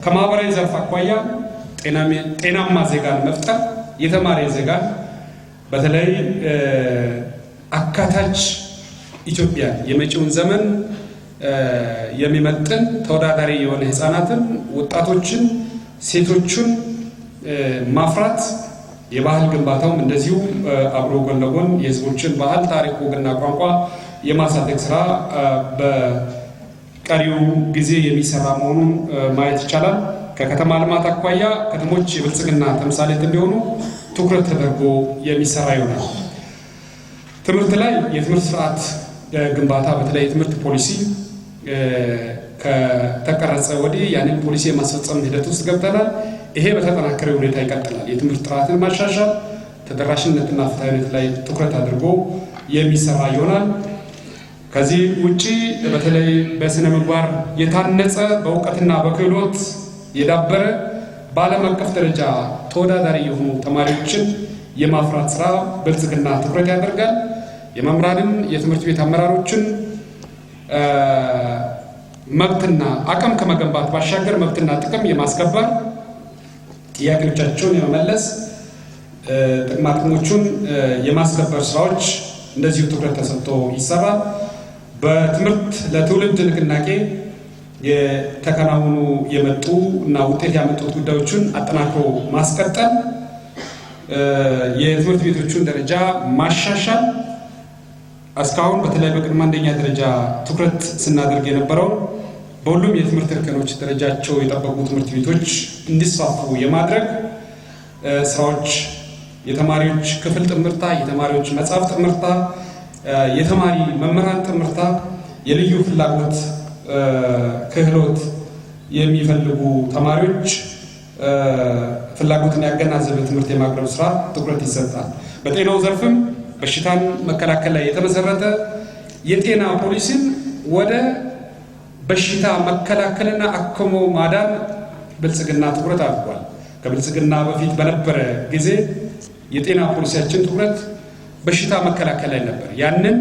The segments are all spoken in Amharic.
ከማህበራዊ ዘርፍ አኳያ ጤናማ ዜጋን መፍጠር የተማረ ዜጋን በተለይ አካታች ኢትዮጵያ የመጪውን ዘመን የሚመጥን ተወዳዳሪ የሆነ ህፃናትን ወጣቶችን ሴቶችን ማፍራት የባህል ግንባታው እንደዚሁ አብሮ ጎን ለጎን የህዝቦችን ባህል ታሪክ ወግና ቋንቋ የማሳደግ ስራ በቀሪው ጊዜ የሚሰራ መሆኑን ማየት ይቻላል። ከከተማ ልማት አኳያ ከተሞች የብልጽግና ተምሳሌት እንዲሆኑ ትኩረት ተደርጎ የሚሰራ ይሆናል። ትምህርት ላይ የትምህርት ስርዓት ግንባታ በተለይ የትምህርት ፖሊሲ ከተቀረጸ ወዲህ ያንን ፖሊሲ የማስፈጸም ሂደት ውስጥ ገብተናል። ይሄ በተጠናከረ ሁኔታ ይቀጥላል። የትምህርት ጥራትን ማሻሻል፣ ተደራሽነትና ፍትሃዊነት ላይ ትኩረት አድርጎ የሚሰራ ይሆናል። ከዚህ ውጪ በተለይ በስነ ምግባር የታነጸ በእውቀትና በክህሎት የዳበረ በዓለም አቀፍ ደረጃ ተወዳዳሪ የሆኑ ተማሪዎችን የማፍራት ስራ ብልጽግና ትኩረት ያደርጋል። የመምህራንን የትምህርት ቤት አመራሮችን መብትና አቅም ከመገንባት ባሻገር መብትና ጥቅም የማስከበር ጥያቄዎቻቸውን የመመለስ ጥቅማ ጥቅሞቹን የማስከበር ስራዎች እንደዚሁ ትኩረት ተሰጥቶ ይሰራል። በትምህርት ለትውልድ ንቅናቄ የተከናወኑ የመጡ እና ውጤት ያመጡት ጉዳዮችን አጠናክሮ ማስቀጠል፣ የትምህርት ቤቶቹን ደረጃ ማሻሻል፣ እስካሁን በተለይ በቅድመ አንደኛ ደረጃ ትኩረት ስናደርግ የነበረው በሁሉም የትምህርት እርከኖች ደረጃቸው የጠበቁ ትምህርት ቤቶች እንዲስፋፉ የማድረግ ስራዎች፣ የተማሪዎች ክፍል ጥምርታ፣ የተማሪዎች መጽሐፍ ጥምርታ፣ የተማሪ መምህራን ጥምርታ፣ የልዩ ፍላጎት ክህሎት የሚፈልጉ ተማሪዎች ፍላጎትን ያገናዘበ ትምህርት የማቅረብ ስራ ትኩረት ይሰጣል። በጤናው ዘርፍም በሽታን መከላከል ላይ የተመሰረተ የጤና ፖሊሲን ወደ በሽታ መከላከልና አክሞ ማዳን ብልጽግና ትኩረት አድርጓል። ከብልጽግና በፊት በነበረ ጊዜ የጤና ፖሊሲያችን ትኩረት በሽታ መከላከል ላይ ነበር። ያንን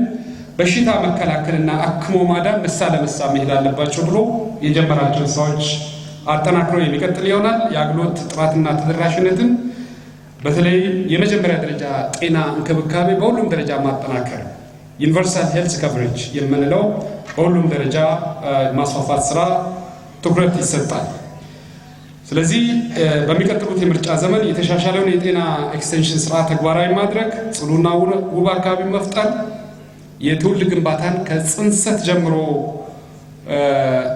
በሽታ መከላከልና አክሞ ማዳን መሳ ለመሳ መሄድ አለባቸው ብሎ የጀመራቸው ስራዎች አጠናክሮ የሚቀጥል ይሆናል። የአገልግሎት ጥራትና ተደራሽነትን በተለይ የመጀመሪያ ደረጃ ጤና እንክብካቤ በሁሉም ደረጃ ማጠናከር፣ ዩኒቨርሳል ሄልዝ ከቨሬጅ የምንለው በሁሉም ደረጃ ማስፋፋት ስራ ትኩረት ይሰጣል። ስለዚህ በሚቀጥሉት የምርጫ ዘመን የተሻሻለውን የጤና ኤክስቴንሽን ስራ ተግባራዊ ማድረግ፣ ጽዱና ውብ አካባቢ መፍጠር፣ የትውልድ ግንባታን ከጽንሰት ጀምሮ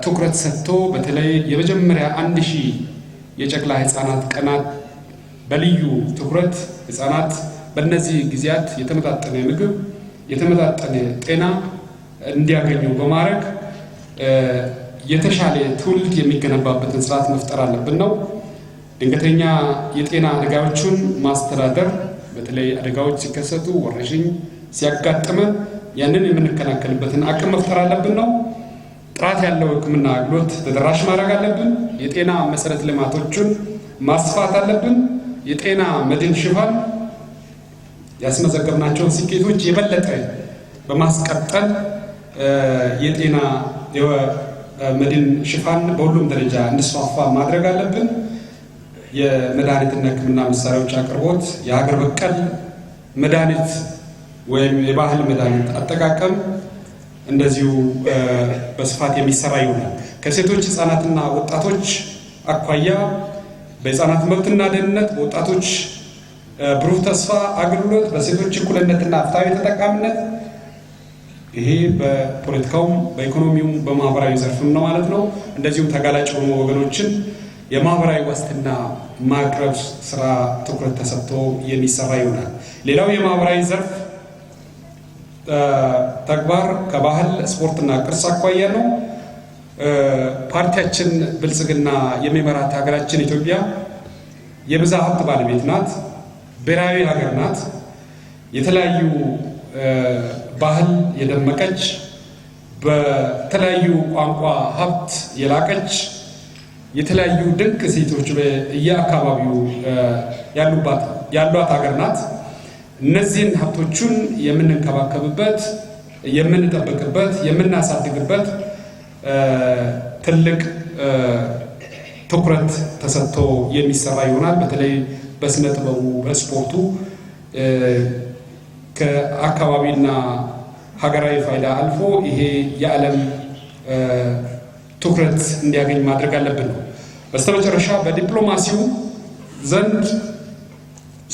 ትኩረት ሰጥቶ በተለይ የመጀመሪያ 1000 የጨቅላ ህፃናት ቀናት በልዩ ትኩረት ህፃናት በእነዚህ ጊዜያት የተመጣጠነ ምግብ፣ የተመጣጠነ ጤና እንዲያገኙ በማድረግ የተሻለ ትውልድ የሚገነባበትን ስርዓት መፍጠር አለብን ነው። ድንገተኛ የጤና አደጋዎችን ማስተዳደር፣ በተለይ አደጋዎች ሲከሰቱ ወረርሽኝ ሲያጋጥመን ያንን የምንከላከልበትን አቅም መፍጠር አለብን ነው። ጥራት ያለው ሕክምና አገልግሎት ተደራሽ ማድረግ አለብን። የጤና መሰረተ ልማቶችን ማስፋት አለብን። የጤና መድን ሽፋን ያስመዘገብናቸውን ስኬቶች የበለጠ በማስቀጠል የጤና መድን ሽፋን በሁሉም ደረጃ እንዲስፋፋ ማድረግ አለብን። የመድኃኒትና ሕክምና መሳሪያዎች አቅርቦት፣ የሀገር በቀል መድኃኒት ወይም የባህል መድኃኒት አጠቃቀም እንደዚሁ በስፋት የሚሰራ ይሆናል። ከሴቶች ህፃናትና ወጣቶች አኳያ በህፃናት መብትና ደህንነት፣ በወጣቶች ብሩህ ተስፋ አገልግሎት፣ በሴቶች እኩልነትና ፍትሃዊ ተጠቃሚነት፣ ይሄ በፖለቲካውም በኢኮኖሚውም በማህበራዊ ዘርፍም ነው ማለት ነው። እንደዚሁም ተጋላጭ የሆኑ ወገኖችን የማህበራዊ ዋስትና ማቅረብ ስራ ትኩረት ተሰጥቶ የሚሰራ ይሆናል። ሌላው የማህበራዊ ዘርፍ ተግባር ከባህል ስፖርትና ቅርስ አኳያ ነው። ፓርቲያችን ብልጽግና የሚመራት ሀገራችን ኢትዮጵያ የብዝሃ ሀብት ባለቤት ናት። ብሔራዊ ሀገር ናት። የተለያዩ ባህል የደመቀች፣ በተለያዩ ቋንቋ ሀብት የላቀች፣ የተለያዩ ድንቅ ሴቶች በየአካባቢው ያሏት ሀገር ናት። እነዚህን ሀብቶቹን የምንንከባከብበት፣ የምንጠብቅበት፣ የምናሳድግበት ትልቅ ትኩረት ተሰጥቶ የሚሰራ ይሆናል። በተለይ በስነ ጥበቡ በስፖርቱ ከአካባቢና ሀገራዊ ፋይዳ አልፎ ይሄ የዓለም ትኩረት እንዲያገኝ ማድረግ አለብን ነው። በስተመጨረሻ በዲፕሎማሲው ዘንድ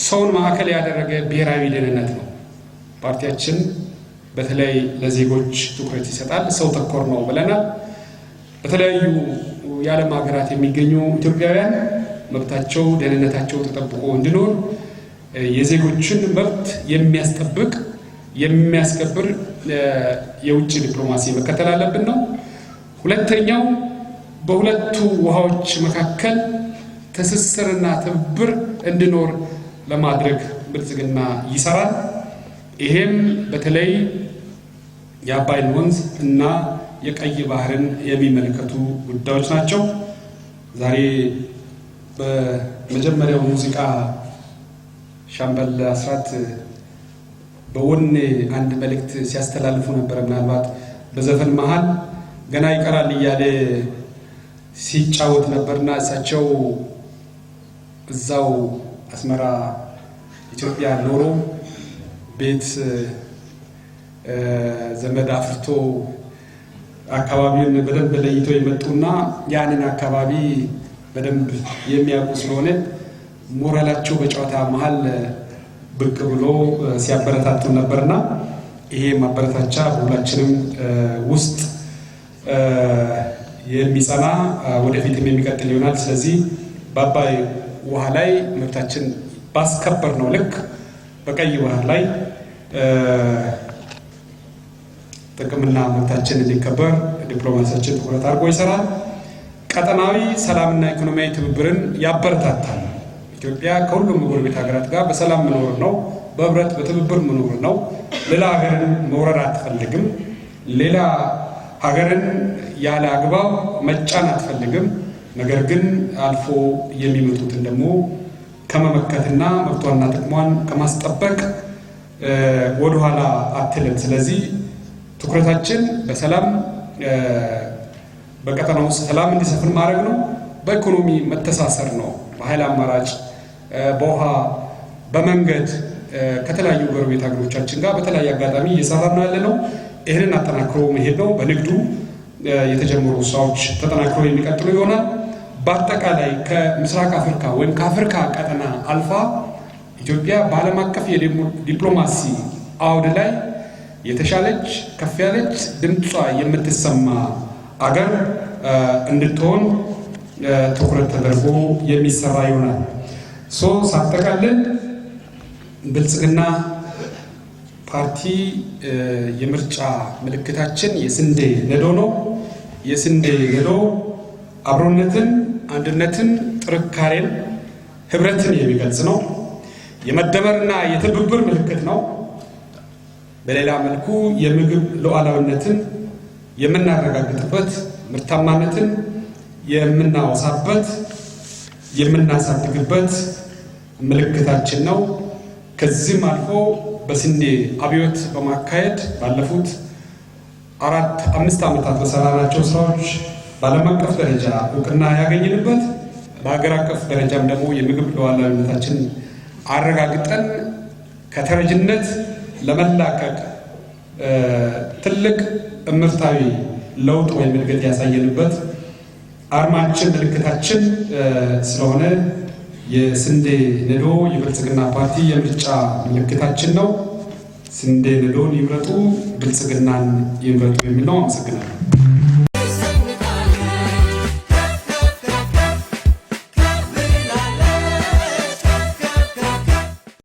ሰውን ማዕከል ያደረገ ብሔራዊ ደህንነት ነው። ፓርቲያችን በተለይ ለዜጎች ትኩረት ይሰጣል። ሰው ተኮር ነው ብለናል። በተለያዩ የዓለም ሀገራት የሚገኙ ኢትዮጵያውያን መብታቸው፣ ደህንነታቸው ተጠብቆ እንዲኖር የዜጎችን መብት የሚያስጠብቅ የሚያስከብር የውጭ ዲፕሎማሲ መከተል አለብን ነው። ሁለተኛው በሁለቱ ውሃዎች መካከል ትስስርና ትብብር እንዲኖር ለማድረግ ብልጽግና ይሰራል። ይሄም በተለይ የአባይን ወንዝ እና የቀይ ባህርን የሚመለከቱ ጉዳዮች ናቸው። ዛሬ በመጀመሪያው ሙዚቃ ሻምበል አስራት በወኔ አንድ መልእክት ሲያስተላልፉ ነበር። ምናልባት በዘፈን መሃል ገና ይቀራል እያለ ሲጫወት ነበርና እሳቸው እዛው አስመራ ኢትዮጵያ ኖሮ ቤት ዘመድ አፍርቶ አካባቢውን በደንብ ለይቶ የመጡና ያንን አካባቢ በደንብ የሚያውቁ ስለሆነ ሞራላቸው በጨዋታ መሃል ብቅ ብሎ ሲያበረታቱ ነበርና ይሄ ማበረታቻ ሁላችንም ውስጥ የሚጸና ወደፊትም የሚቀጥል ይሆናል። ስለዚህ በአባይ ውሃ ላይ መብታችን ባስከበር ነው ልክ በቀይ ባህር ላይ ጥቅምና መብታችን እንዲከበር ዲፕሎማሲያችን ትኩረት አድርጎ ይሰራል። ቀጠናዊ ሰላምና ኢኮኖሚያዊ ትብብርን ያበረታታል። ኢትዮጵያ ከሁሉም ጎረቤት ሀገራት ጋር በሰላም መኖር ነው፣ በህብረት በትብብር መኖር ነው። ሌላ ሀገርን መውረር አትፈልግም። ሌላ ሀገርን ያለ አግባብ መጫን አትፈልግም። ነገር ግን አልፎ የሚመጡትን ደግሞ ከመመከትና መብቷና ጥቅሟን ከማስጠበቅ ወደኋላ አትልም። ስለዚህ ትኩረታችን በሰላም በቀጠናው ውስጥ ሰላም እንዲሰፍን ማድረግ ነው። በኢኮኖሚ መተሳሰር ነው። በኃይል አማራጭ፣ በውሃ፣ በመንገድ ከተለያዩ ጎረቤት ሀገሮቻችን ጋር በተለያየ አጋጣሚ እየሰራን ነው ያለነው። ይህንን አጠናክሮ መሄድ ነው። በንግዱ የተጀመሩ ስራዎች ተጠናክሮ የሚቀጥሉ ይሆናል። በአጠቃላይ ከምስራቅ አፍሪካ ወይም ከአፍሪካ ቀጠና አልፋ ኢትዮጵያ በዓለም አቀፍ የዲፕሎማሲ አውድ ላይ የተሻለች ከፍ ያለች ድምጿ የምትሰማ አገር እንድትሆን ትኩረት ተደርጎ የሚሰራ ይሆናል። ሳጠቃልል ብልጽግና ፓርቲ የምርጫ ምልክታችን የስንዴ ነዶ ነው። የስንዴ ነዶ አብሮነትን፣ አንድነትን፣ ጥንካሬን፣ ህብረትን የሚገልጽ ነው። የመደመርና የትብብር ምልክት ነው። በሌላ መልኩ የምግብ ሉዓላዊነትን የምናረጋግጥበት፣ ምርታማነትን የምናወሳበት፣ የምናሳድግበት ምልክታችን ነው። ከዚህም አልፎ በስንዴ አብዮት በማካሄድ ባለፉት 4-5 ዓመታት በሰራናቸው ስራዎች በዓለም አቀፍ ደረጃ እውቅና ያገኝንበት፣ በሀገር አቀፍ ደረጃም ደግሞ የምግብ ሉዓላዊነታችን አረጋግጠን ከተረጅነት ለመላቀቅ ትልቅ እምርታዊ ለውጥ ወይም እድገት ያሳየንበት አርማችን ምልክታችን ስለሆነ የስንዴ ነዶ የብልጽግና ፓርቲ የምርጫ ምልክታችን ነው። ስንዴ ነዶን ይምረጡ፣ ብልጽግናን ይምረጡ የሚል ነው። አመሰግናለሁ።